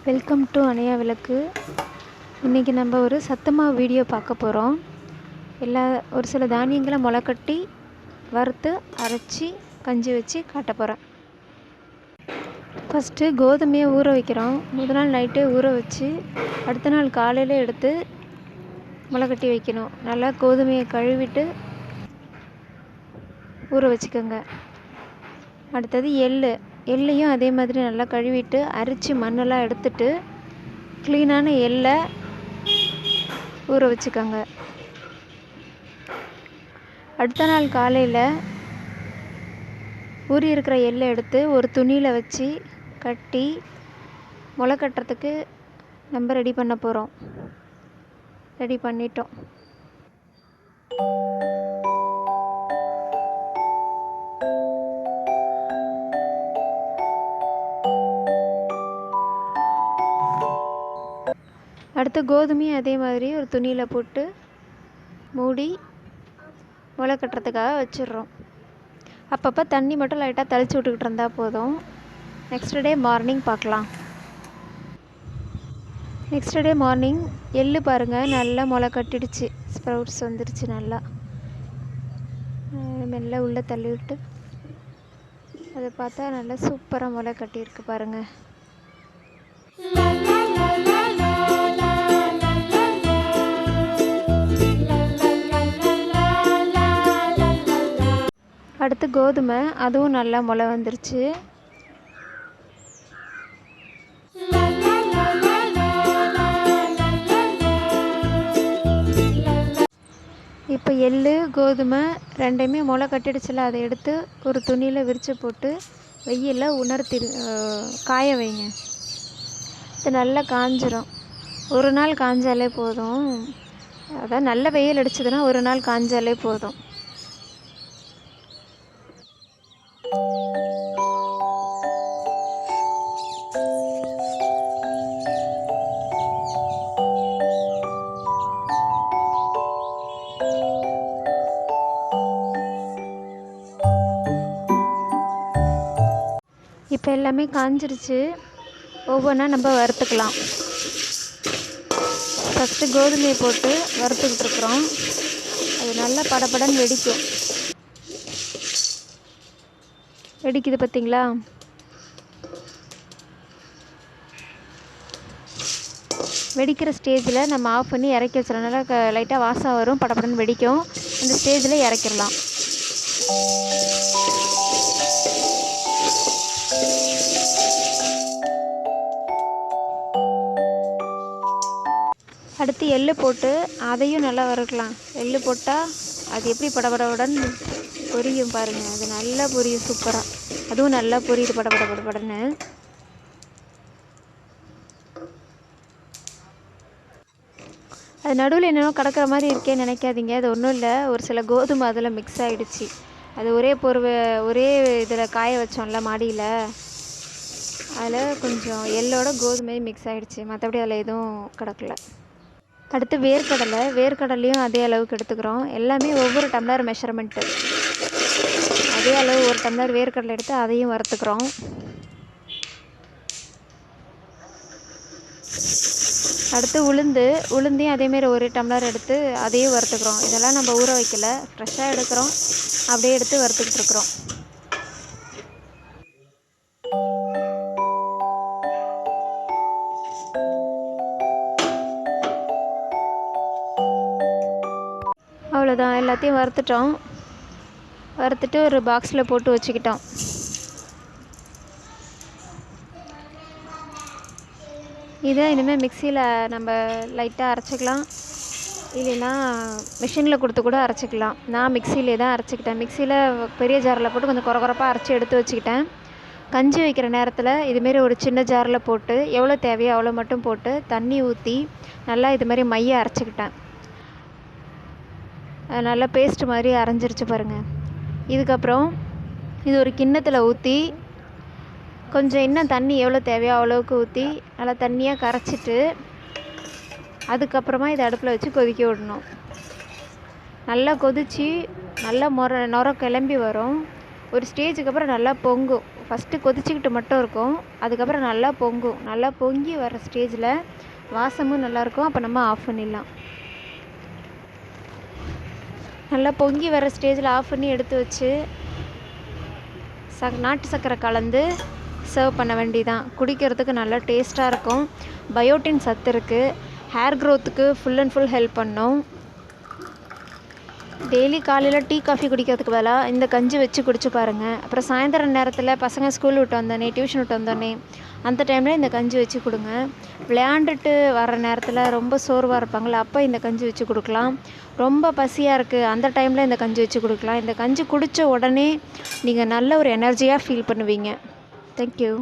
Welcome to அனையா விளக்கு. இன்றைக்கி நம்ம ஒரு சத்துமாவு வீடியோ பார்க்க போகிறோம். ஒரு சில தானியங்களை முளைக்கட்டி வறுத்து அரைச்சி கஞ்சி வச்சு காட்ட போகிறேன். ஃபஸ்ட்டு கோதுமையை ஊற வைக்கிறோம். முதல் நாள் நைட்டே ஊற வச்சு அடுத்த நாள் காலையில் எடுத்து முளைக்கட்டி வைக்கணும். நல்லா கோதுமையை கழுவிட்டு ஊற வச்சுக்கோங்க. அடுத்தது எள்ளையும் அதே மாதிரி நல்லா கழுவிட்டு அரிச்சு மண்ணெல்லாம் எடுத்துட்டு க்ளீனான எள்ளை ஊற வச்சுக்கோங்க. அடுத்த நாள் காலையில் ஊறி இருக்கிற எள்ளை எடுத்து ஒரு துணியில் வச்சு கட்டி முளை கட்டுறதுக்கு நம்ம ரெடி பண்ண போகிறோம். ரெடி பண்ணிட்டோம். அடுத்து கோதுமையும் அதே மாதிரி ஒரு துணியில் போட்டு மூடி முளை கட்டுறதுக்காக வச்சிடுறோம். அப்பப்போ தண்ணி மட்டும் லைட்டாக தெளித்து விட்டுக்கிட்டு இருந்தால் போதும். நெக்ஸ்ட் டே மார்னிங் பார்க்கலாம். நெக்ஸ்ட் டே மார்னிங் எள்ளு பாருங்கள் நல்லா முளை கட்டிடுச்சு. ஸ்ப்ரவுட்ஸ் வந்துடுச்சு. நல்லா மெல்ல உள்ளே தள்ளி விட்டு அதை பார்த்தா நல்லா சூப்பராக முளை கட்டியிருக்கு பாருங்கள். அடுத்து கோதுமை, அதுவும் நல்லா முளை வந்துருச்சு. இப்போ எள்ளு கோதுமை ரெண்டையுமே முளை கட்டிடுச்சுல, அதை எடுத்து ஒரு துணியில் விரித்து போட்டு வெயிலில் உணர்த்தி காய வைங்க. இது நல்லா காஞ்சிரும். ஒரு நாள் காஞ்சாலே போதும். அதான் நல்ல வெயில் அடிச்சதுன்னா ஒரு நாள் காஞ்சாலே போதும். இப்போ எல்லாமே காஞ்சிருச்சு. ஒவ்வொன்றா நம்ம வறுத்துக்கலாம். ஃபஸ்ட்டு கோதுமையை போட்டு வறுத்துக்கிட்டு இருக்கிறோம். அது நல்லா படபடன்னு வெடிக்கும். வெடிக்குது பார்த்தீங்களா? வெடிக்கிற ஸ்டேஜில் நம்ம ஆஃப் பண்ணி இறக்கி வச்சிடறனால லைட்டாக வாசம் வரும், படபடன்னு வெடிக்கும். அந்த ஸ்டேஜில் இறக்கிடலாம். அடுத்து எள்ளு போட்டு அதையும் நல்லா வறுக்கலாம். எள்ளு போட்டால் அது எப்படி படபடன்னு பொரியும் பாருங்கள். அது நல்லா பொரியும் சூப்பராக. அதுவும் நல்லா பொரியுது படபடன்னு. அது நடுவில் என்னென்ன கிடக்கிற மாதிரி இருக்கேன்னு நினைக்காதீங்க. அது ஒன்றும் இல்லை, ஒரு சில கோதுமை அதில் மிக்ஸ் ஆகிடுச்சு. அது ஒரே இதில் காய வச்சோம்ல மாடியில், அதில் கொஞ்சம் எள்ளோட கோதுமையும் மிக்ஸ் ஆகிடுச்சு. மற்றபடி அதில் எதுவும் கிடக்கல. அடுத்து வேர்க்கடலையும் அதே அளவுக்கு எடுத்துக்கிறோம். எல்லாமே ஒவ்வொரு டம்ளர் மெஷர்மெண்ட்டு. அதே அளவு ஒரு டம்ளர் வேர்க்கடலை எடுத்து அதையும் வறுத்துக்கிறோம். அடுத்து உளுந்தையும் அதேமாரி ஒரு டம்ளர் எடுத்து அதையும் வறுத்துக்கிறோம். இதெல்லாம் நம்ம ஊற வைக்கல, ஃப்ரெஷ்ஷாக எடுக்கிறோம். அப்படியே எடுத்து வறுத்துக்கிட்டு இருக்கிறோம். அவ்வளோதான், எல்லாத்தையும் வறுத்துட்டோம். வறுத்துட்டு ஒரு பாக்ஸில் போட்டு வச்சுக்கிட்டோம். இதை இனிமேல் மிக்சியில் நம்ம லைட்டாக அரைச்சிக்கலாம், இல்லைன்னா மிஷினில் கொடுத்து கூட அரைச்சிக்கலாம். நான் மிக்சியிலே தான் அரைச்சிக்கிட்டேன். மிக்சியில் பெரிய ஜாரில் போட்டு கொஞ்சம் குறப்பாக அரைச்சி எடுத்து வச்சுக்கிட்டேன். கஞ்சி வைக்கிற நேரத்தில் இதுமாரி ஒரு சின்ன ஜாரில் போட்டு எவ்வளோ தேவையோ அவ்வளோ மட்டும் போட்டு தண்ணி ஊற்றி நல்லா இதுமாரி மைய அரைச்சிக்கிட்டேன். நல்லா பேஸ்ட் மாதிரி அரைஞ்சிருச்சு பாருங்கள். இதுக்கப்புறம் இது ஒரு கிண்ணத்தில் ஊற்றி கொஞ்சம் இன்னும் தண்ணி எவ்வளோ தேவையோ அவ்வளோவுக்கு ஊற்றி நல்லா தண்ணியாக கரைச்சிட்டு அதுக்கப்புறமா இதை அடுப்பில் வச்சு கொதிக்க விடணும். நல்லா கொதித்து நல்லா நுர கிளம்பி வரும். ஒரு ஸ்டேஜுக்கு அப்புறம் நல்லா பொங்கும். ஃபஸ்ட்டு கொதிச்சுக்கிட்டு மட்டும் இருக்கும், அதுக்கப்புறம் நல்லா பொங்கும். நல்லா பொங்கி வர ஸ்டேஜில் வாசமும் நல்லாயிருக்கும். அப்போ நம்ம ஆஃப் பண்ணிடலாம். நல்லா பொங்கி வர ஸ்டேஜில் ஆஃப் பண்ணி எடுத்து வச்சு நாட்டு சர்க்கரை கலந்து சர்வ் பண்ண வேண்டியதான். குடிக்கிறதுக்கு நல்லா டேஸ்ட்டாக இருக்கும். பயோட்டின் சத்து இருக்குது. ஹேர் க்ரோத்துக்கு ஃபுல் அண்ட் ஃபுல் ஹெல்ப் பண்ணும். டெய்லி காலையில் டீ காஃபி குடிக்கிறதுக்கு பதிலாக இந்த கஞ்சி வச்சு குடிச்சு பாருங்கள். அப்புறம் சாயந்தரம் நேரத்தில் பசங்க ஸ்கூல் விட்டு வந்தோடனே, டியூஷன் விட்டு வந்தோடனே அந்த டைமில் இந்த கஞ்சி வச்சு கொடுங்க. விளையாண்டுட்டு வர நேரத்தில் ரொம்ப சோர்வாக இருப்பாங்களே, அப்போ இந்த கஞ்சி வச்சு கொடுக்கலாம். ரொம்ப பசியாக இருக்குது அந்த டைமில் இந்த கஞ்சி வச்சு கொடுக்கலாம். இந்த கஞ்சி குடித்த உடனே நீங்கள் நல்ல ஒரு எனர்ஜியாக ஃபீல் பண்ணுவீங்க. தேங்க்யூ.